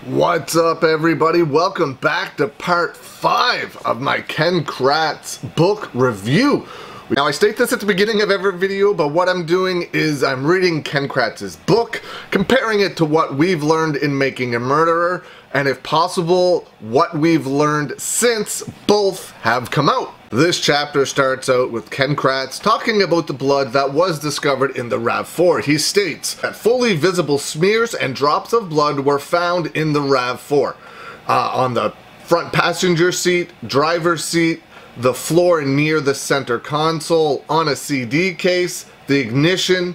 What's up, everybody? Welcome back to part 5 of my Ken Kratz book review. Now, I state this at the beginning of every video, but what I'm doing is I'm reading Ken Kratz's book, comparing it to what we've learned in Making a Murderer, and if possible, what we've learned since both have come out. This chapter starts out with Ken Kratz talking about the blood that was discovered in the RAV4. He states that fully visible smears and drops of blood were found in the RAV4. On the front passenger seat, driver's seat, the floor near the center console, on a CD case, the ignition,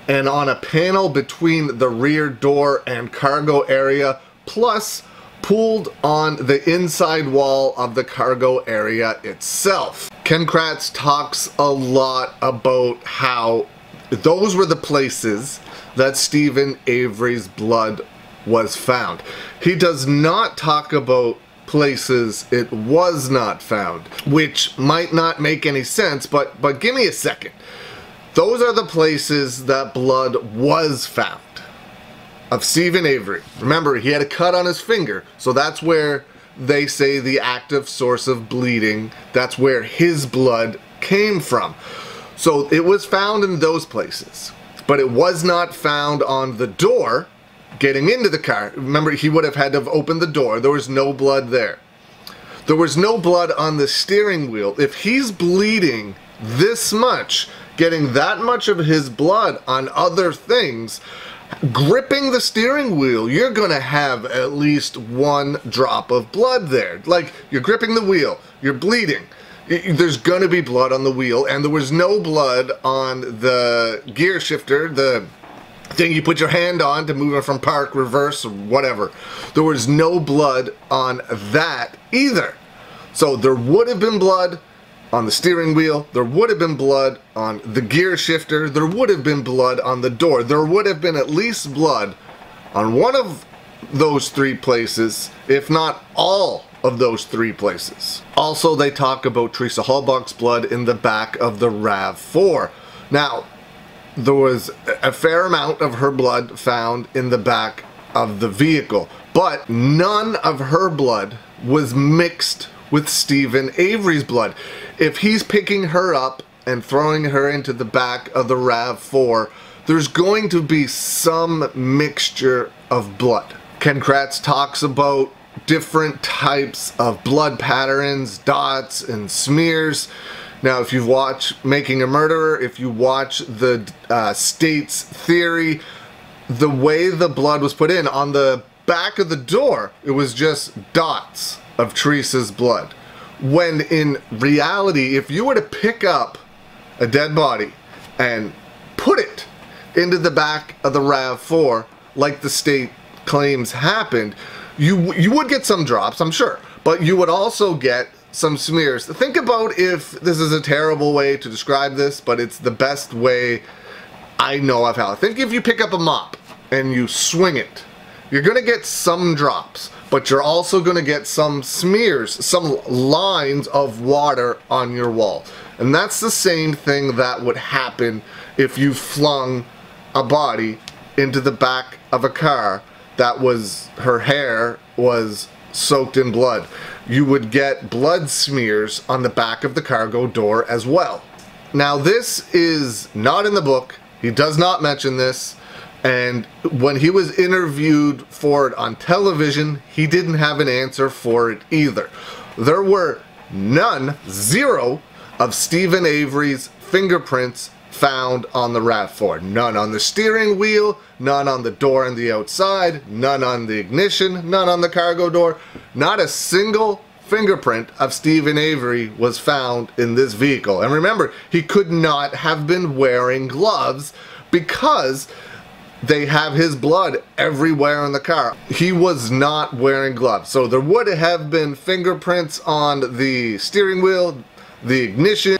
and on a panel between the rear door and cargo area, plus pooled on the inside wall of the cargo area itself. Ken Kratz talks a lot about how those were the places that Steven Avery's blood was found. He does not talk about places it was not found, which might not make any sense, but give me a second. Those are the places that blood was found of Steven Avery. Remember, he had a cut on his finger, so that's where they say the active source of bleeding, that's where his blood came from. So it was found in those places, but it was not found on the door getting into the car. Remember, he would have had to have opened the door. There was no blood there. There was no blood on the steering wheel. If he's bleeding this much, getting that much of his blood on other things, gripping the steering wheel, you're gonna have at least one drop of blood there. Like, you're gripping the wheel, you're bleeding, there's gonna be blood on the wheel, and there was no blood on the gear shifter, the thing you put your hand on to move it from park, reverse, or whatever. There was no blood on that either. So there would have been blood on the steering wheel, there would have been blood on the gear shifter, there would have been blood on the door, there would have been at least blood on one of those three places, if not all of those three places. Also, they talk about Teresa Halbach's blood in the back of the RAV4. Now, there was a fair amount of her blood found in the back of the vehicle, but none of her blood was mixed with Steven Avery's blood. If he's picking her up and throwing her into the back of the RAV4, there's going to be some mixture of blood. Ken Kratz talks about different types of blood patterns, dots, and smears. Now, if you've watched Making a Murderer, if you watch the state's theory, the way the blood was put in, on the back of the door, it was just dots of Teresa's blood. When in reality, if you were to pick up a dead body and put it into the back of the RAV4, like the state claims happened, you would get some drops, I'm sure, but you would also get some smears. Think about, if this is a terrible way to describe this, but it's the best way I know of how. Think if you pick up a mop and you swing it, you're gonna get some drops, but you're also gonna get some smears, some lines of water on your wall. And that's the same thing that would happen if you flung a body into the back of a car that was, her hair was soaked in blood. You would get blood smears on the back of the cargo door as well. Now, this is not in the book. He does not mention this. And when he was interviewed for it on television, he didn't have an answer for it either. There were none, zero, of Steven Avery's fingerprints found on the RAV4. None on the steering wheel, none on the door on the outside, none on the ignition, none on the cargo door. Not a single fingerprint of Steven Avery was found in this vehicle. And remember, he could not have been wearing gloves because they have his blood everywhere in the car. He was not wearing gloves. So there would have been fingerprints on the steering wheel, the ignition,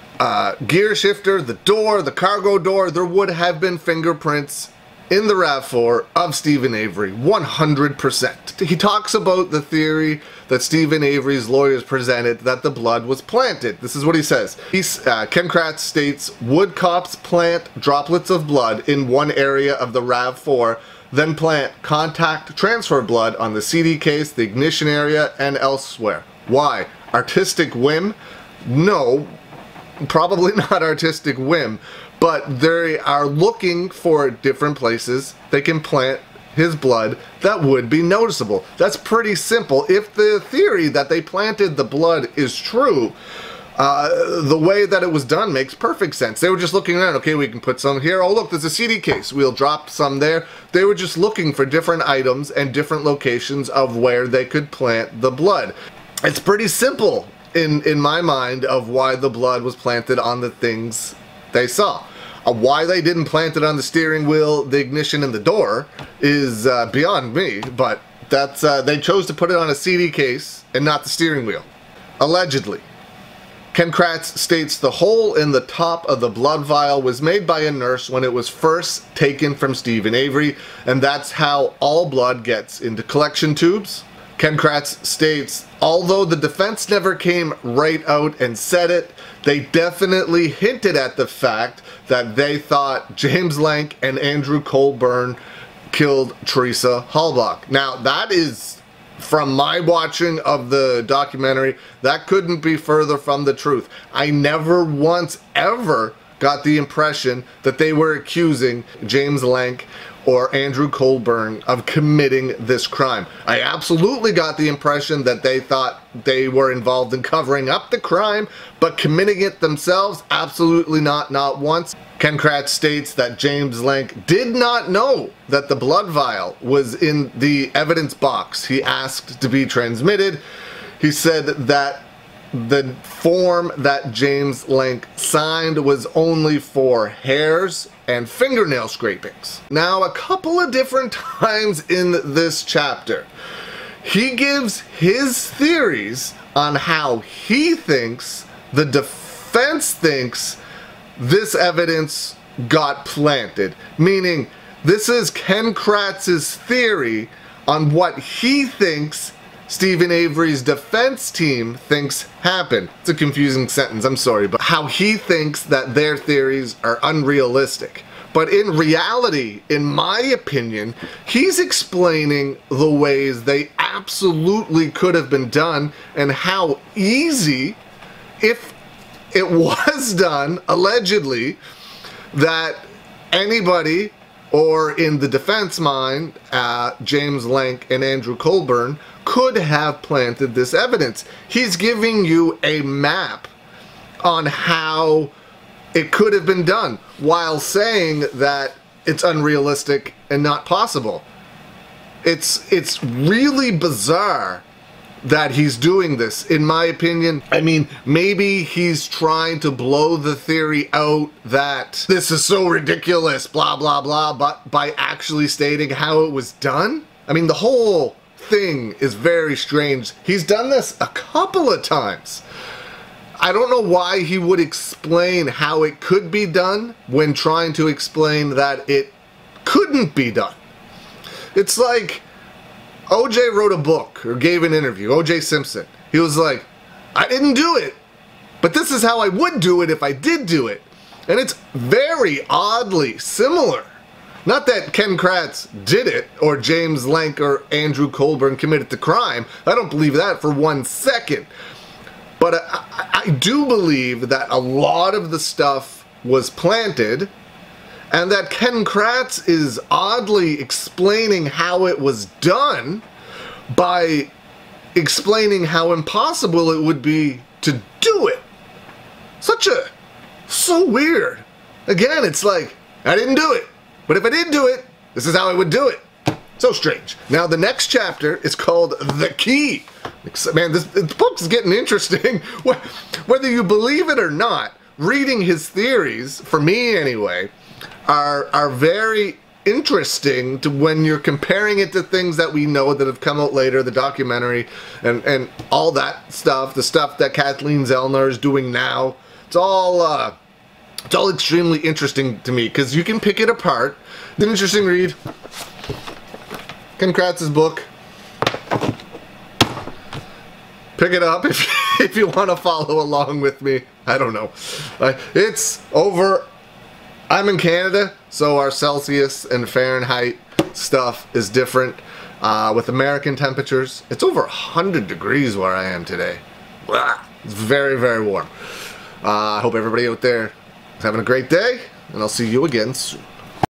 gear shifter, the door, the cargo door. There would have been fingerprints in the RAV4 of Steven Avery, 100%. He talks about the theory that Steven Avery's lawyers presented, that the blood was planted. This is what he says. Ken Kratz states, would cops plant droplets of blood in one area of the RAV4 then plant contact transfer blood on the CD case, the ignition area, and elsewhere. Why? Artistic whim? No, probably not artistic whim, but they are looking for different places they can plant his blood that would be noticeable. That's pretty simple. If the theory that they planted the blood is true, the way that it was done makes perfect sense. They were just looking around, okay, we can put some here. Oh, look, there's a CD case. We'll drop some there. They were just looking for different items and different locations of where they could plant the blood. It's pretty simple in my mind of why the blood was planted on the things they saw. Why they didn't plant it on the steering wheel, the ignition, and the door is beyond me, but that's they chose to put it on a CD case and not the steering wheel. Allegedly. Ken Kratz states the hole in the top of the blood vial was made by a nurse when it was first taken from Steven Avery, and that's how all blood gets into collection tubes. Ken Kratz states, although the defense never came right out and said it, they definitely hinted at the fact that they thought James Lank and Andrew Colburn killed Teresa Halbach. Now, that is, from my watching of the documentary, that couldn't be further from the truth. I never once ever got the impression that they were accusing James Lank or Andrew Colburn of committing this crime. I absolutely got the impression that they thought they were involved in covering up the crime, but committing it themselves, absolutely not once. Ken Kratz states that James Lank did not know that the blood vial was in the evidence box he asked to be transmitted. He said that the form that James Lank signed was only for hairs and fingernail scrapings. Now, a couple of different times in this chapter, he gives his theories on how he thinks, the defense thinks, this evidence got planted. Meaning, this is Ken Kratz's theory on what he thinks Steven Avery's defense team thinks happened. It's a confusing sentence, I'm sorry, but how he thinks that their theories are unrealistic. But in reality, in my opinion, he's explaining the ways they absolutely could have been done and how easy, if it was done, allegedly, that anybody, or in the defense mind, James Lank and Andrew Colburn, could have planted this evidence. He's giving you a map on how it could have been done, while saying that it's unrealistic and not possible. It's really bizarre that he's doing this, in my opinion. I mean, maybe he's trying to blow the theory out that this is so ridiculous, blah, blah, blah, but by actually stating how it was done? I mean, the whole thing is very strange. He's done this a couple of times. I don't know why he would explain how it could be done when trying to explain that it couldn't be done. It's like OJ wrote a book or gave an interview, OJ Simpson. He was like, I didn't do it, but this is how I would do it if I did do it. And it's very oddly similar. Not that Ken Kratz did it, or James Lank or Andrew Colburn committed the crime. I don't believe that for 1 second. But I do believe that a lot of the stuff was planted, and that Ken Kratz is oddly explaining how it was done by explaining how impossible it would be to do it. So weird. Again, it's like, I didn't do it. But if I did do it, this is how I would do it. So strange. Now, the next chapter is called The Key. Man, this book's getting interesting. Whether you believe it or not, reading his theories, for me anyway, are very interesting to when you're comparing it to things that we know that have come out later, the documentary, and all that stuff, the stuff that Kathleen Zellner is doing now. It's all extremely interesting to me, because you can pick it apart. It's an interesting read. Ken Kratz's book. Pick it up if you want to follow along with me. I don't know. It's over. I'm in Canada, so our Celsius and Fahrenheit stuff is different with American temperatures. It's over 100 degrees where I am today. It's very, very warm. I hope everybody out there is having a great day, and I'll see you again soon.